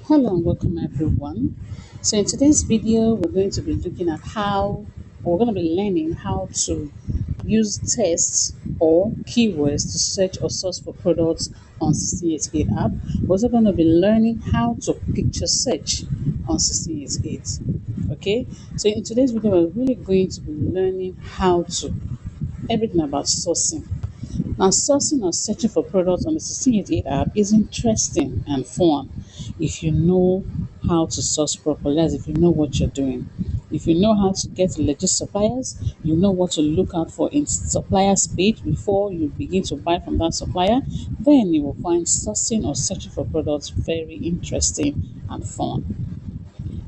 Hello and welcome everyone. So in today's video, we're going to be looking at we're going to be learning how to use tests or keywords to search or source for products on 1688 app. We're also going to be learning how to picture search on 1688. Okay, so in today's video, we're really going to be learning everything about sourcing. Now, sourcing or searching for products on the 1688 app is interesting and fun if you know how to source properly, as if you know what you're doing. If you know how to get legit suppliers, you know what to look out for in suppliers page before you begin to buy from that supplier, then you will find sourcing or searching for products very interesting and fun.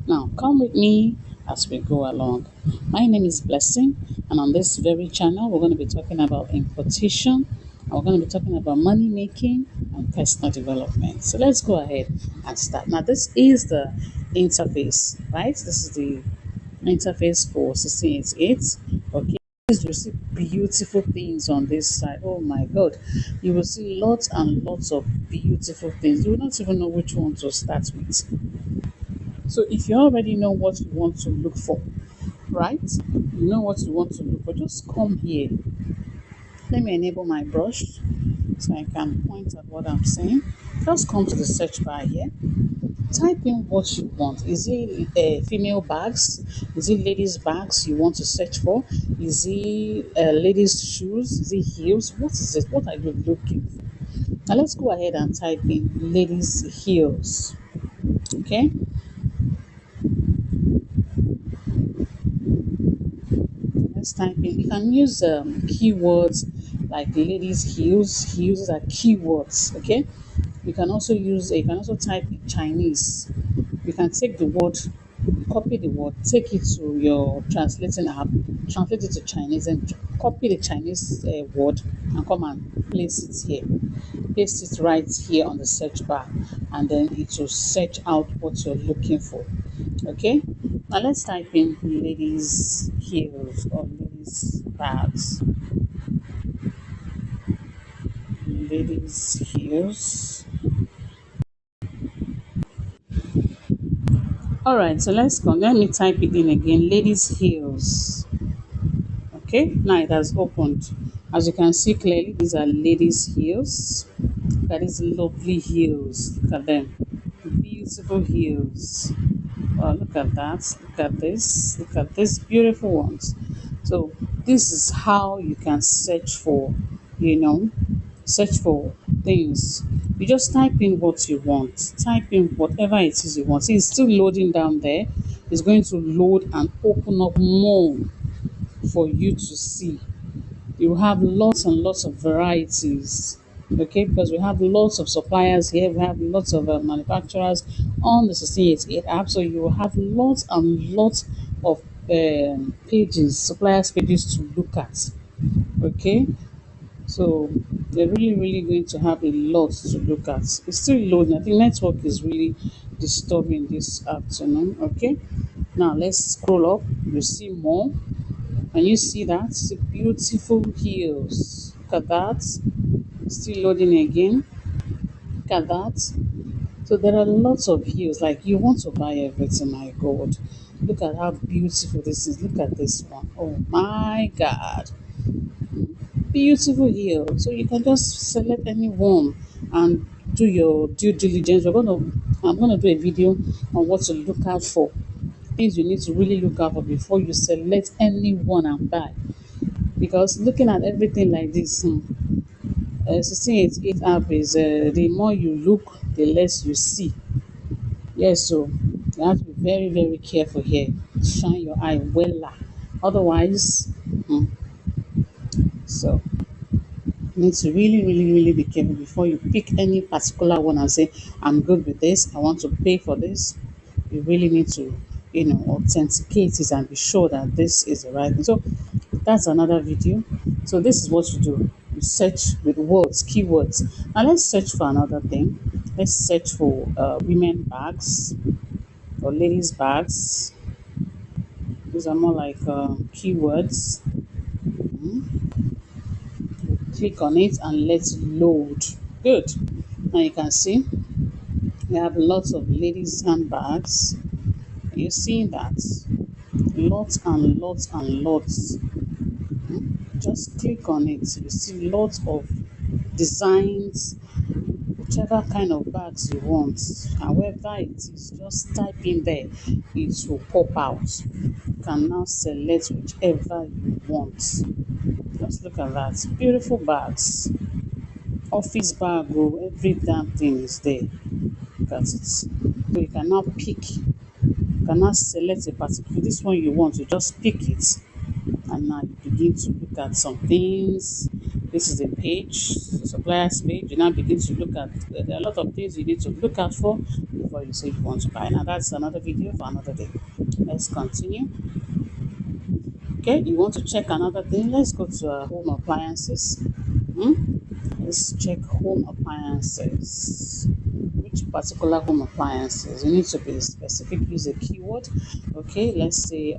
Now, come with me as we go along. My name is Blessing, and on this very channel, we're going to be talking about importation, and we're going to be talking about money making and personal development. So let's go ahead and start. Now, this is the interface, right? This is the interface for 1688. Okay. You see beautiful things on this side. Oh my god, you will see lots and lots of beautiful things. You will not even know which one to start with. So if you already know what you want to look for, right? You know what you want to look for, just come here. Let me enable my brush so I can point at what I'm saying. Just come to the search bar here. Type in what you want. Is it female bags? Is it ladies' bags you want to search for? Is it ladies' shoes? Is it heels? What is it? What are you looking for? Now let's go ahead and type in ladies' heels. Okay. Let's type in. You can use keywords like ladies' heels. Heels are keywords. Okay. You can also type in Chinese. You can take the word, copy the word, take it to your translating app, translate it to Chinese, and copy the Chinese word and come and place it here. Paste it right here on the search bar, and then it will search out what you're looking for. Okay, now let's type in ladies' heels or ladies' bags. Ladies' heels. All right, so let's go. Let me type it in again. Ladies' heels. Okay, now it has opened. As you can see clearly, these are ladies' heels. That is lovely heels. Look at them. Beautiful heels. Wow, look at that. Look at this. Look at these beautiful ones. So this is how you can search for, you know, search for things. You just type in what you want. Type in whatever it is you want. See, it's still loading down there. It's going to load and open up more for you to see. You have lots and lots of varieties, okay, because we have lots of suppliers here, we have lots of manufacturers on the 1688 app, so you will have lots and lots of pages, suppliers pages to look at. Okay, so they're really going to have a lot to look at. It's still loading. I think network is really disturbing this afternoon. Okay, now let's scroll up. You see more. Can you see that? See beautiful heels. Look at that. Still loading again. Look at that. So there are lots of heels. Like you want to buy everything, my God. Look at how beautiful this is. Look at this one. Oh my God. Beautiful heel. So you can just select any one and do your due diligence. I'm gonna do a video on what to look out for. Things you need to really look out for before you select any one and buy. Because looking at everything like this, 1688 app is the more you look, the less you see. Yes, so you have to be very careful here. Shine your eye well. Otherwise, hmm, so you need to really be careful before you pick any particular one and say, I'm good with this, I want to pay for this. You really need to, authenticate it and be sure that this is the right thing. So that's another video. So this is what you do. You search with words, keywords. Now let's search for another thing. Let's search for women bags or ladies bags. These are more like keywords. Click on it and let's load. Good. Now you can see We have lots of ladies' handbags. You're seeing that. Lots and lots and lots. Just click on it. You see lots of designs, whichever kind of bags you want. However it is, just type in there. It will pop out. You can now select whichever you want. Just look at that. Beautiful bags. Office bag, oh, every damn thing is there. Look at it. So you can now pick, you can now select a particular, this one you want, you just pick it, and now you begin to look at some things. This is the page, the suppliers page. You now begin to look at, there are a lot of things you need to look out for before you say you want to buy. Now that's another video for another day. Let's continue. Okay, you want to check another thing? Let's go to home appliances. Let's check home appliances. Which particular home appliances? You need to be specific, use a keyword. Okay, let's say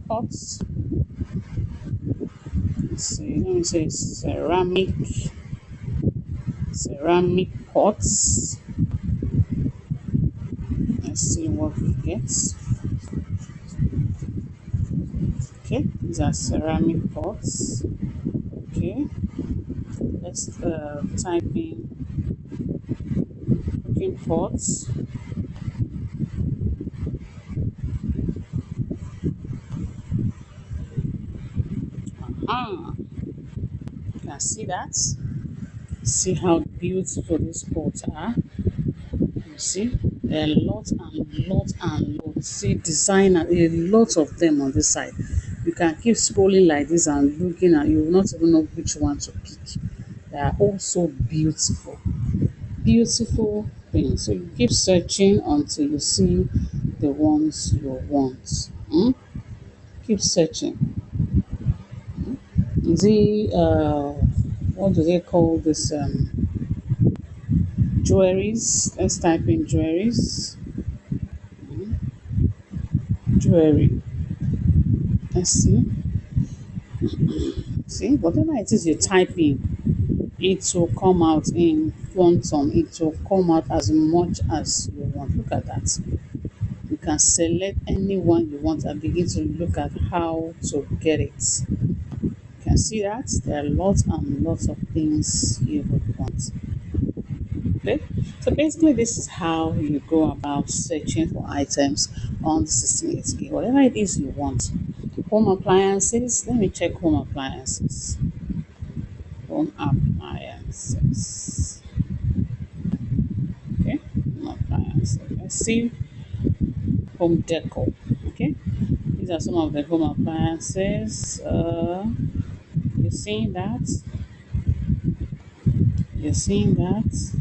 pots. Let's see, let me say ceramic pots. Let's see what we get. Okay, these are ceramic pots. Okay, let's type in cooking pots. You can see that. See how beautiful these pots are. You see, there are lots and lots and lots. See, designer, a lot of them on this side. You can keep scrolling like this and looking at, you will not even know which one to pick. They are all so beautiful, beautiful things. So you keep searching until you see the ones you want. Keep searching. The what do they call this? Jewelries. Let's type in jewelries. Jewelry. Let's see. See, whatever it is you type in, it will come out in quantum. It will come out as much as you want. Look at that. You can select any one you want and begin to look at how to get it. You can see that there are lots and lots of things you would want. Okay, so basically this is how you go about searching for items on the system 8K, whatever it is you want. Home appliances, let me check home appliances. Home appliances. Okay, home appliances. Let's see home decor. Okay, these are some of the home appliances. You're seeing that? You're seeing that?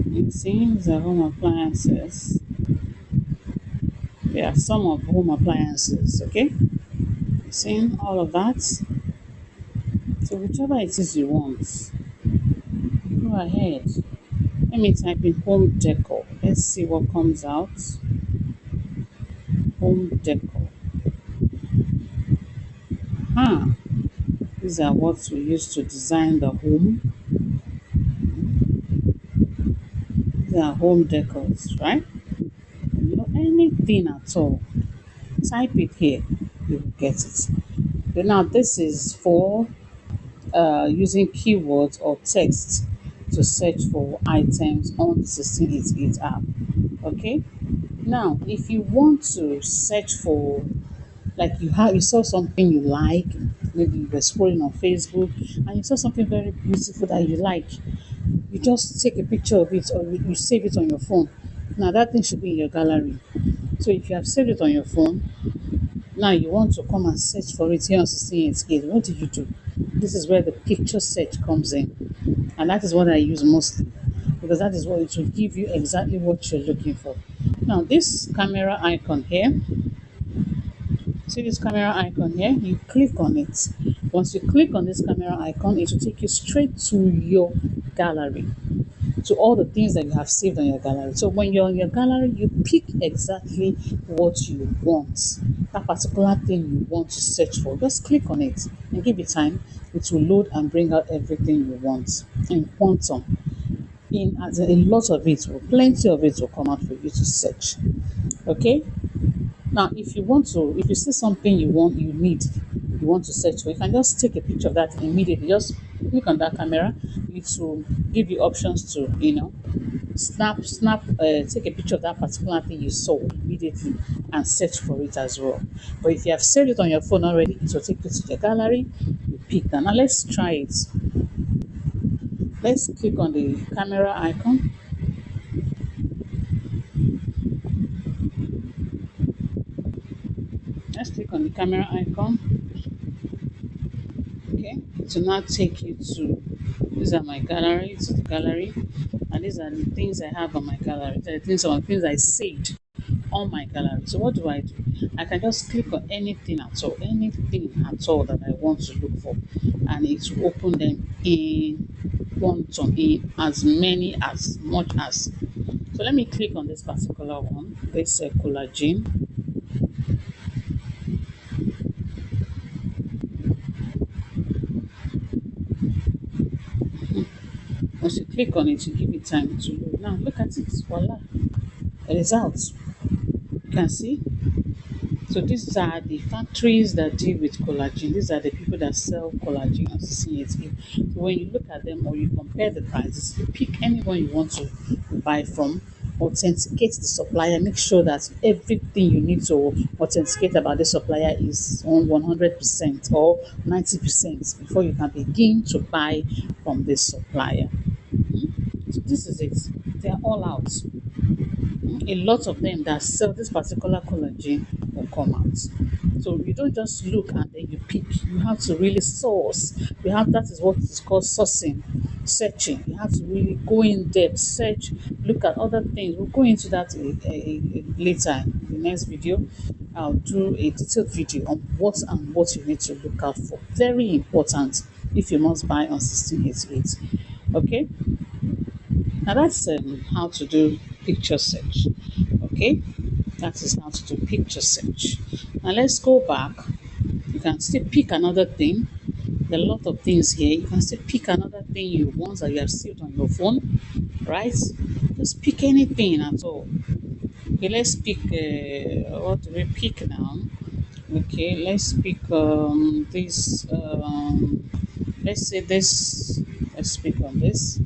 You're seeing the home appliances. There are some of home appliances, okay? You're seeing all of that? So whichever it is you want, go ahead. Let me type in home decor. Let's see what comes out. Home decor. Huh. These are what we use to design the home. These are home decors, right? You know, anything at all. Type it here, you will get it. So now this is for using keywords or text to search for items on the 1688 app. Okay. Now, if you want to search for, like you saw something you like, maybe you were scrolling on Facebook and you saw something very beautiful that you like, you just take a picture of it or you save it on your phone. Now that thing should be in your gallery. So if you have saved it on your phone, now you want to come and search for it here on 1688. What do you do? This is where the picture search comes in. And that is what I use mostly because that is what it will give you exactly what you're looking for. Now this camera icon here, see this camera icon here, you click on it. Once you click on this camera icon, it will take you straight to your gallery. to all the things that you have saved on your gallery. So when you're on your gallery, you pick exactly what you want, that particular thing you want to search for. Just click on it and give it time. It will load and bring out everything you want in quantum. In as a lot of it will, plenty of it will come out for you to search. Okay. Now, if you want to, if you see something you want to search for, you can just take a picture of that immediately. Just click on that camera. It will give you options to, take a picture of that particular thing you saw immediately and search for it as well. But if you have saved it on your phone already, it will take you to the gallery. You pick that. Now, let's try it. Let's click on the camera icon. Let's click on the camera icon. Okay, it will now take you to, these are my gallery, to the gallery, and these are the things I have on my gallery. These are the things, some of the things I saved on my gallery. So what do? I can just click on anything at all that I want to look for, and it will open them in quantum, in as much as. So let me click on this particular one, this collagen. Once you click on it, you give it time to load. Now look at it, voila, it is out. You can see. So these are the factories that deal with collagen. These are the people that sell collagen on CCNT. So when you look at them or you compare the prices, you pick anyone you want to buy from, authenticate the supplier, make sure that everything you need to authenticate about the supplier is on 100% or 90% before you can begin to buy from this supplier. So this is it. They are all out. A lot of them that sell this particular collagen will come out. So you don't just look and then you pick. You have to really source. That is what is called sourcing, searching. You have to really go in depth, search, look at other things. We'll go into that later in the next video. I'll do a detailed video on what you need to look out for. Very important if you must buy on 1688. Okay. Now that's how to do picture search. Okay, that is how to do picture search. Now let's go back. You can still pick another thing. There are a lot of things here. You can still pick another thing you want that you have saved on your phone, right? Just pick anything at all. Okay, let's pick. What do we pick now? Okay, let's pick this. Let's say this. Let's pick on this.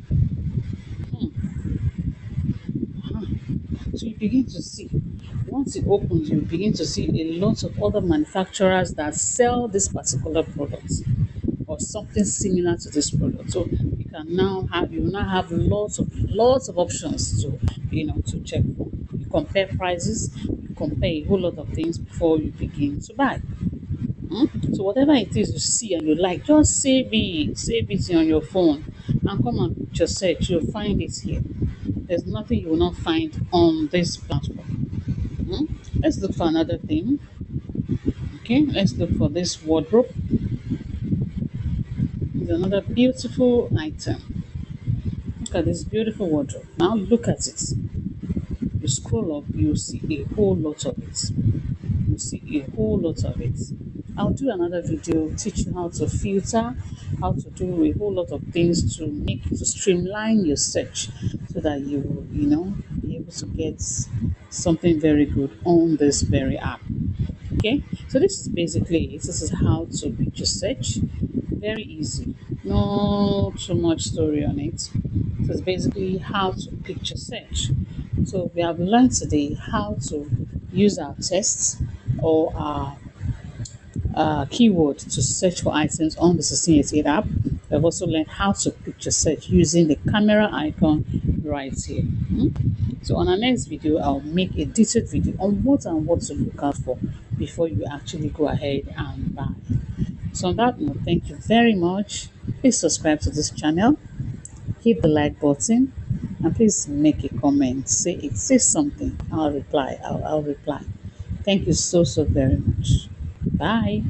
So you begin to see, once it opens, you begin to see a lot of other manufacturers that sell this particular product or something similar to this product. So you now have lots of options to to check for. You compare prices, you compare a whole lot of things before you begin to buy. So whatever it is you see and you like, just save it on your phone, and come and just search. You'll find it here. There's nothing you will not find on this platform. Let's look for another thing. Okay, let's look for this wardrobe. It's another beautiful item. Look at this beautiful wardrobe. Now look at it. You scroll up, you see a whole lot of it. You see a whole lot of it. I'll do another video teach you how to filter, how to do a whole lot of things to streamline your search so that you will, be able to get something very good on this very app. Okay, so this is basically it. This is how to picture search. Very easy, no too much story on it. So it's basically how to picture search. So we have learned today how to use our tests or our keyword to search for items on the 1688 app. We've also learned how to picture search using the camera icon right here. So on our next video, I'll make a detailed video on what to look out for before you actually go ahead and buy. So on that note, thank you very much. Please subscribe to this channel, hit the like button, and please make a comment. Say something. I'll reply. I'll reply. Thank you so very much. Bye.